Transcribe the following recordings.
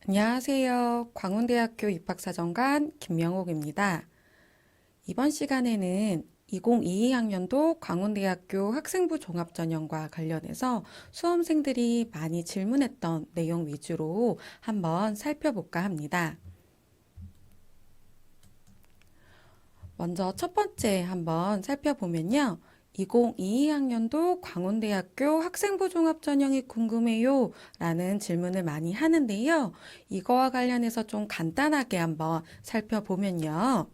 안녕하세요. 광운대학교 입학사정관 김명옥입니다. 이번 시간에는 2022학년도 광운대학교 학생부 종합전형과 관련해서 수험생들이 많이 질문했던 내용 위주로 한번 살펴볼까 합니다. 먼저 첫 번째 한번 살펴보면요. 2022학년도 광운대학교 학생부 종합전형이 궁금해요 라는 질문을 많이 하는데요. 이거와 관련해서 좀 간단하게 한번 살펴보면요.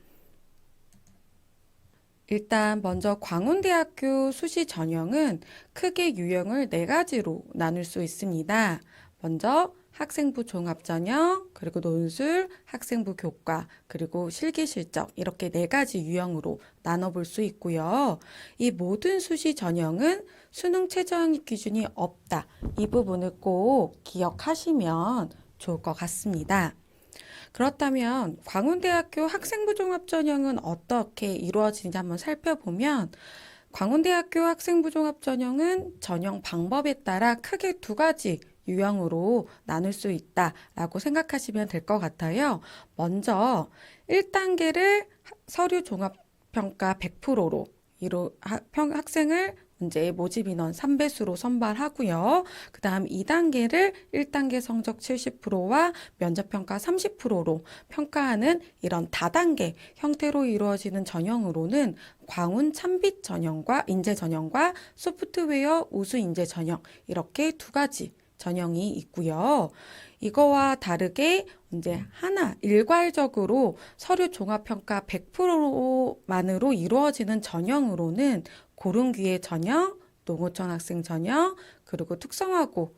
일단 먼저 광운대학교 수시 전형은 크게 유형을 네 가지로 나눌 수 있습니다. 먼저 학생부 종합전형, 그리고 논술, 학생부 교과, 그리고 실기실적 이렇게 네 가지 유형으로 나눠볼 수 있고요. 이 모든 수시 전형은 수능 최저학력 기준이 없다. 이 부분을 꼭 기억하시면 좋을 것 같습니다. 그렇다면 광운대학교 학생부 종합전형은 어떻게 이루어지는지 한번 살펴보면 광운대학교 학생부 종합전형은 전형 방법에 따라 크게 두 가지 유형으로 나눌 수 있다라고 생각하시면 될 것 같아요. 먼저 1단계를 서류 종합평가 100%로 학생을 이제 모집 인원 3배수로 선발하고요. 그 다음 2단계를 1단계 성적 70%와 면접평가 30%로 평가하는 이런 다단계 형태로 이루어지는 전형으로는 광운 참빛 전형과 인재 전형과 소프트웨어 우수 인재 전형 이렇게 두 가지 전형이 있고요. 이거와 다르게 이제 하나 일괄적으로 서류 종합평가 100%만으로 이루어지는 전형으로는 고른기회 전형, 농어촌 학생 전형, 그리고 특성화고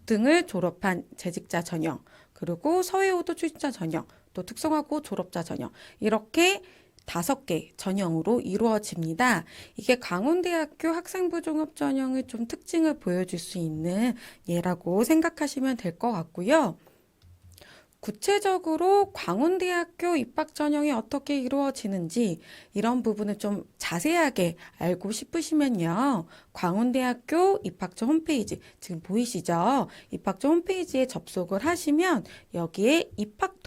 등을 졸업한 재직자 전형, 그리고 서해오도 출신자 전형, 또 특성화고 졸업자 전형 이렇게 5개 전형으로 이루어집니다. 이게 강원대학교 학생부 종합 전형의 좀 특징을 보여줄 수 있는 예라고 생각하시면 될 것 같고요. 구체적으로 광운대학교 입학 전형이 어떻게 이루어지는지 이런 부분을 좀 자세하게 알고 싶으시면요. 광운대학교 입학처 홈페이지 지금 보이시죠? 입학처 홈페이지에 접속을 하시면 여기에 입학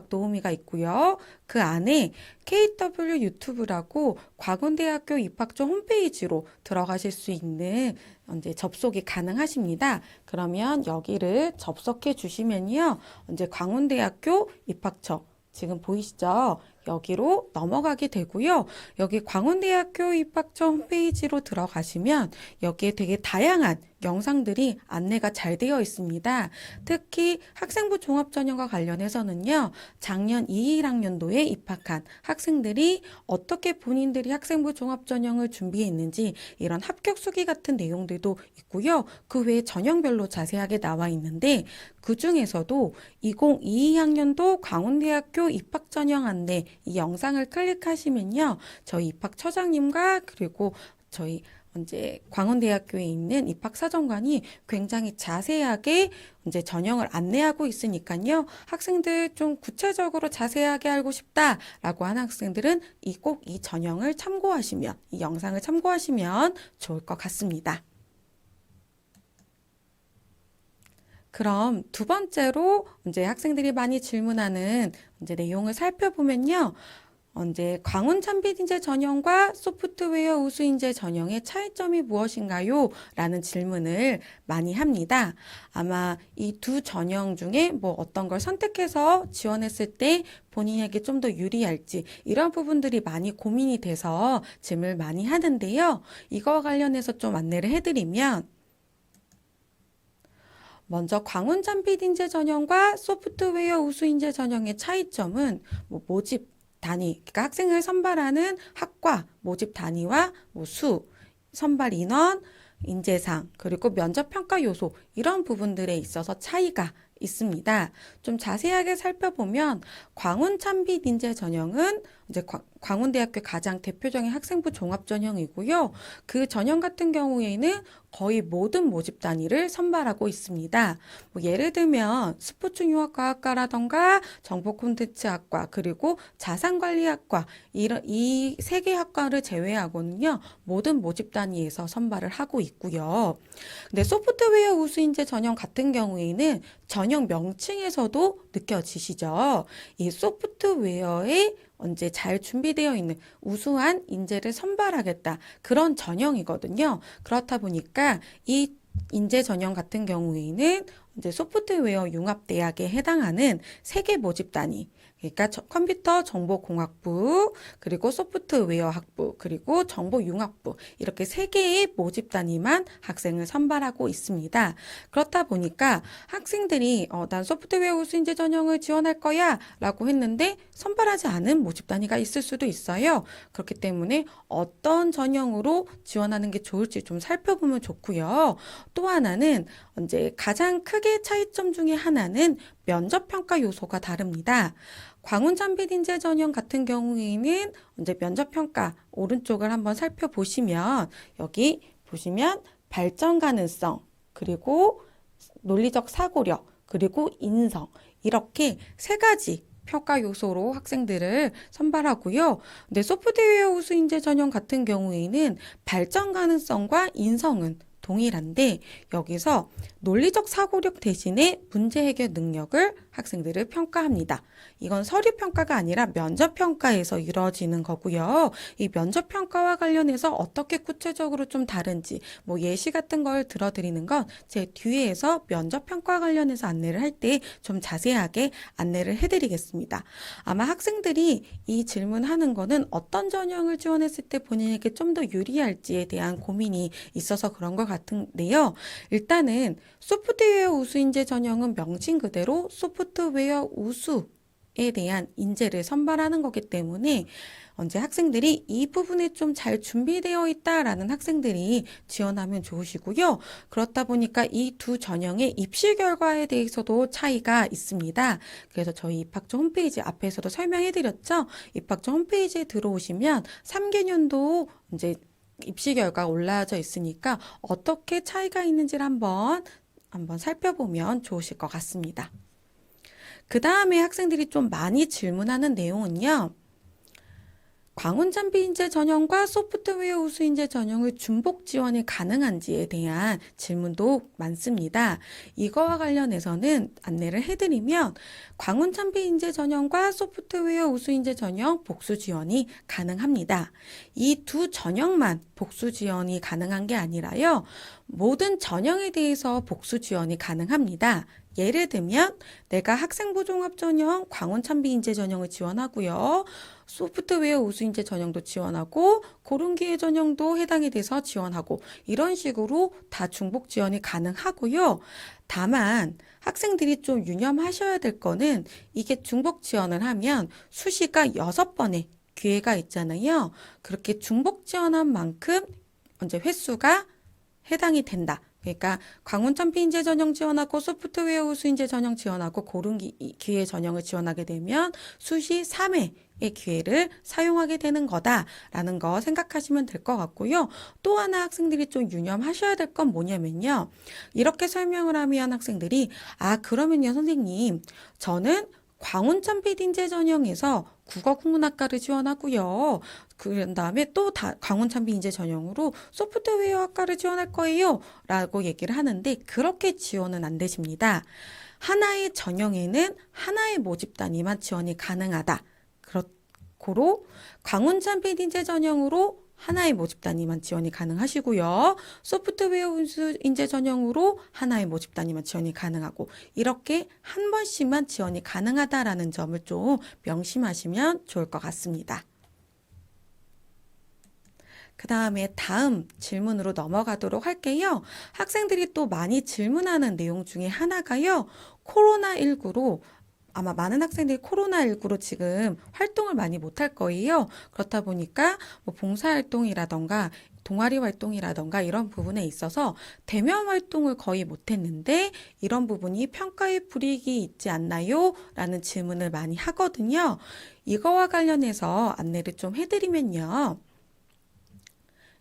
도우미가 있고요. 그 안에 KW 유튜브라고 광운대학교 입학처 홈페이지로 들어가실 수 있는 이제 접속이 가능하십니다. 그러면 여기를 접속해 주시면요. 이제 광운대학교 입학처 지금 보이시죠? 여기로 넘어가게 되고요. 여기 광운대학교 입학처 홈페이지로 들어가시면 여기에 되게 다양한 영상들이 안내가 잘 되어 있습니다. 특히 학생부 종합전형과 관련해서는요. 작년 21학년도에 입학한 학생들이 어떻게 본인들이 학생부 종합전형을 준비했는지 이런 합격 수기 같은 내용들도 있고요. 그 외에 전형별로 자세하게 나와 있는데 그 중에서도 2022학년도 광운대학교 입학전형 안내 이 영상을 클릭하시면요. 저희 입학처장님과 그리고 저희 이제 광운대학교에 있는 입학사정관이 굉장히 자세하게 이제 전형을 안내하고 있으니까요. 학생들 좀 구체적으로 자세하게 알고 싶다라고 하는 학생들은 꼭 이 전형을 참고하시면, 이 영상을 참고하시면 좋을 것 같습니다. 그럼 두 번째로 이제 학생들이 많이 질문하는 이제 내용을 살펴보면요. 이제 광운 참빛 인재 전형과 소프트웨어 우수 인재 전형의 차이점이 무엇인가요? 라는 질문을 많이 합니다. 아마 이 두 전형 중에 뭐 어떤 걸 선택해서 지원했을 때 본인에게 좀 더 유리할지 이런 부분들이 많이 고민이 돼서 질문을 많이 하는데요. 이거와 관련해서 좀 안내를 해드리면 먼저 광운 참빛 인재 전형과 소프트웨어 우수 인재 전형의 차이점은 뭐 모집 단위, 그러니까 학생을 선발하는 학과 모집 단위와 뭐 선발 인원, 인재상, 그리고 면접 평가 요소 이런 부분들에 있어서 차이가 있습니다. 좀 자세하게 살펴보면 광운 참빛 인재 전형은 이제 광운대학교 가장 대표적인 학생부 종합전형이고요. 그 전형 같은 경우에는 거의 모든 모집 단위를 선발하고 있습니다. 뭐 예를 들면 스포츠융합과학과라던가 정보콘텐츠학과 그리고 자산관리학과 이 세 개 학과를 제외하고는요. 모든 모집 단위에서 선발을 하고 있고요. 근데 소프트웨어 우수인재 전형 같은 경우에는 전형 명칭에서도 느껴지시죠? 이 소프트웨어에 언제 잘 준비되어 있는 우수한 인재를 선발하겠다. 그런 전형이거든요. 그렇다 보니까 이 인재 전형 같은 경우에는 이제 소프트웨어 융합대학에 해당하는 세 개 모집 단위. 그러니까 컴퓨터 정보공학부, 그리고 소프트웨어 학부, 그리고 정보융합부 이렇게 세 개의 모집 단위만 학생을 선발하고 있습니다. 그렇다 보니까 학생들이 난 소프트웨어 우수인재 전형을 지원할 거야 라고 했는데 선발하지 않은 모집 단위가 있을 수도 있어요. 그렇기 때문에 어떤 전형으로 지원하는 게 좋을지 좀 살펴보면 좋고요. 또 하나는 이제 가장 크게 차이점 중에 하나는 면접평가 요소가 다릅니다. 광운찬빛인재 전형 같은 경우에는 이제 면접평가 오른쪽을 한번 살펴보시면 여기 보시면 발전 가능성 그리고 논리적 사고력 그리고 인성 이렇게 세 가지 평가 요소로 학생들을 선발하고요. 근데 소프트웨어 우수인재 전형 같은 경우에는 발전 가능성과 인성은 동일한데 여기서 논리적 사고력 대신에 문제 해결 능력을 학생들을 평가합니다. 이건 서류 평가가 아니라 면접 평가에서 이루어지는 거고요. 이 면접 평가와 관련해서 어떻게 구체적으로 좀 다른지 뭐 예시 같은 걸 들어드리는 건 제 뒤에서 면접 평가 관련해서 안내를 할 때 좀 자세하게 안내를 해드리겠습니다. 아마 학생들이 이 질문하는 거는 어떤 전형을 지원했을 때 본인에게 좀 더 유리할지에 대한 고민이 있어서 그런 것 같은데요. 일단은 소프트웨어 우수인재 전형은 명칭 그대로 소프트웨어 우수에 대한 인재를 선발하는 거기 때문에 언제 학생들이 이 부분에 좀 잘 준비되어 있다라는 학생들이 지원하면 좋으시고요. 그렇다 보니까 이 두 전형의 입시 결과에 대해서도 차이가 있습니다. 그래서 저희 입학처 홈페이지 앞에서도 설명해드렸죠. 입학처 홈페이지에 들어오시면 3개년도 이제 입시 결과 올라져 있으니까 어떻게 차이가 있는지를 한번 살펴보면 좋으실 것 같습니다. 그 다음에 학생들이 좀 많이 질문하는 내용은요. 광운찬빛인재 전형과 소프트웨어 우수인재 전형을 중복 지원이 가능한지에 대한 질문도 많습니다. 이거와 관련해서는 안내를 해드리면 광운찬빛인재 전형과 소프트웨어 우수인재 전형 복수 지원이 가능합니다. 이 두 전형만 복수 지원이 가능한 게 아니라요. 모든 전형에 대해서 복수 지원이 가능합니다. 예를 들면 내가 학생부 종합전형 광운찬빛인재 전형을 지원하고요. 소프트웨어 우수인재 전형도 지원하고 고른기회 전형도 해당이 돼서 지원하고 이런 식으로 다 중복 지원이 가능하고요. 다만 학생들이 좀 유념하셔야 될 거는 이게 중복 지원을 하면 수시가 6번의 기회가 있잖아요. 그렇게 중복 지원한 만큼 이제 횟수가 해당이 된다. 그러니까 광운찬빛인재 전형 지원하고 소프트웨어 우수인재 전형 지원하고 고른기회 전형을 지원하게 되면 수시 3회의 기회를 사용하게 되는 거다라는 거 생각하시면 될 것 같고요. 또 하나 학생들이 좀 유념하셔야 될 건 뭐냐면요. 이렇게 설명을 하면 학생들이 그러면요 선생님 저는 광운찬빛인재 전형에서 국어국문학과를 지원하고요. 그런 다음에 또 광운찬빛인재 전형으로 소프트웨어 학과를 지원할 거예요. 라고 얘기를 하는데 그렇게 지원은 안 되십니다. 하나의 전형에는 하나의 모집 단위만 지원이 가능하다. 고로 광운찬빛인재 전형으로 하나의 모집 단위만 지원이 가능하시고요. 소프트웨어 우수인재 전형으로 하나의 모집 단위만 지원이 가능하고 이렇게 한 번씩만 지원이 가능하다라는 점을 좀 명심하시면 좋을 것 같습니다. 그 다음에 다음 질문으로 넘어가도록 할게요. 학생들이 또 많이 질문하는 내용 중에 하나가요. 코로나19로 아마 많은 학생들이 코로나19로 지금 활동을 많이 못할 거예요. 그렇다 보니까 뭐 봉사활동이라던가 동아리 활동이라던가 이런 부분에 있어서 대면 활동을 거의 못했는데 이런 부분이 평가에 불이익이 있지 않나요? 라는 질문을 많이 하거든요. 이거와 관련해서 안내를 좀 해드리면요.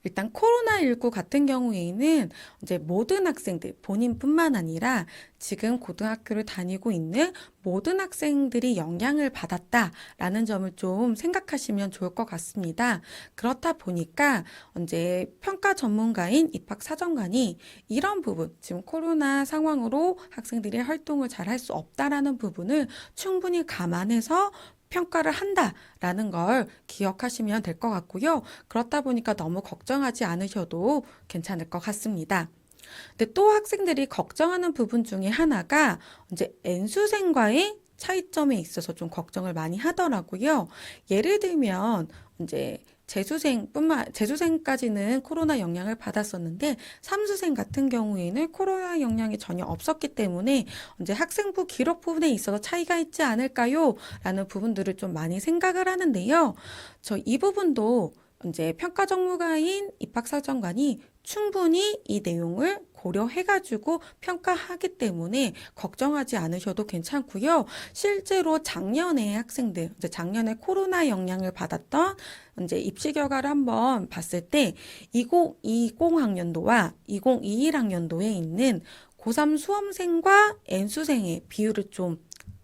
일단 코로나19 같은 경우에는 이제 모든 학생들, 본인뿐만 아니라 지금 고등학교를 다니고 있는 모든 학생들이 영향을 받았다라는 점을 좀 생각하시면 좋을 것 같습니다. 그렇다 보니까 이제 평가 전문가인 입학사정관이 이런 부분, 지금 코로나 상황으로 학생들이 활동을 잘 할 수 없다라는 부분을 충분히 감안해서 평가를 한다라는 걸 기억하시면 될 것 같고요. 그렇다 보니까 너무 걱정하지 않으셔도 괜찮을 것 같습니다. 근데 또 학생들이 걱정하는 부분 중에 하나가 이제 N수생과의 차이점에 있어서 좀 걱정을 많이 하더라고요. 예를 들면 이제 재수생까지는 코로나 영향을 받았었는데 삼수생 같은 경우에는 코로나 영향이 전혀 없었기 때문에 이제 학생부 기록 부분에 있어서 차이가 있지 않을까요? 라는 부분들을 좀 많이 생각을 하는데요. 저 이 부분도 이제 평가 전문가인 입학사정관이 충분히 이 내용을 고려해가지고 평가하기 때문에 걱정하지 않으셔도 괜찮고요. 실제로 작년에 학생들, 이제 작년에 코로나 영향을 받았던 이제 입시 결과를 한번 봤을 때 2020 학년도와 2021 학년도에 있는 고3 수험생과 N수생의 비율을 좀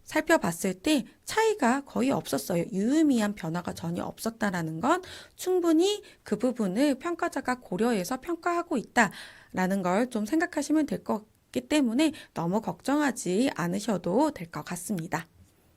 살펴봤을 때 차이가 거의 없었어요. 유의미한 변화가 전혀 없었다라는 건 충분히 그 부분을 평가자가 고려해서 평가하고 있다라는 걸 좀 생각하시면 될 것 같기 때문에 너무 걱정하지 않으셔도 될 것 같습니다.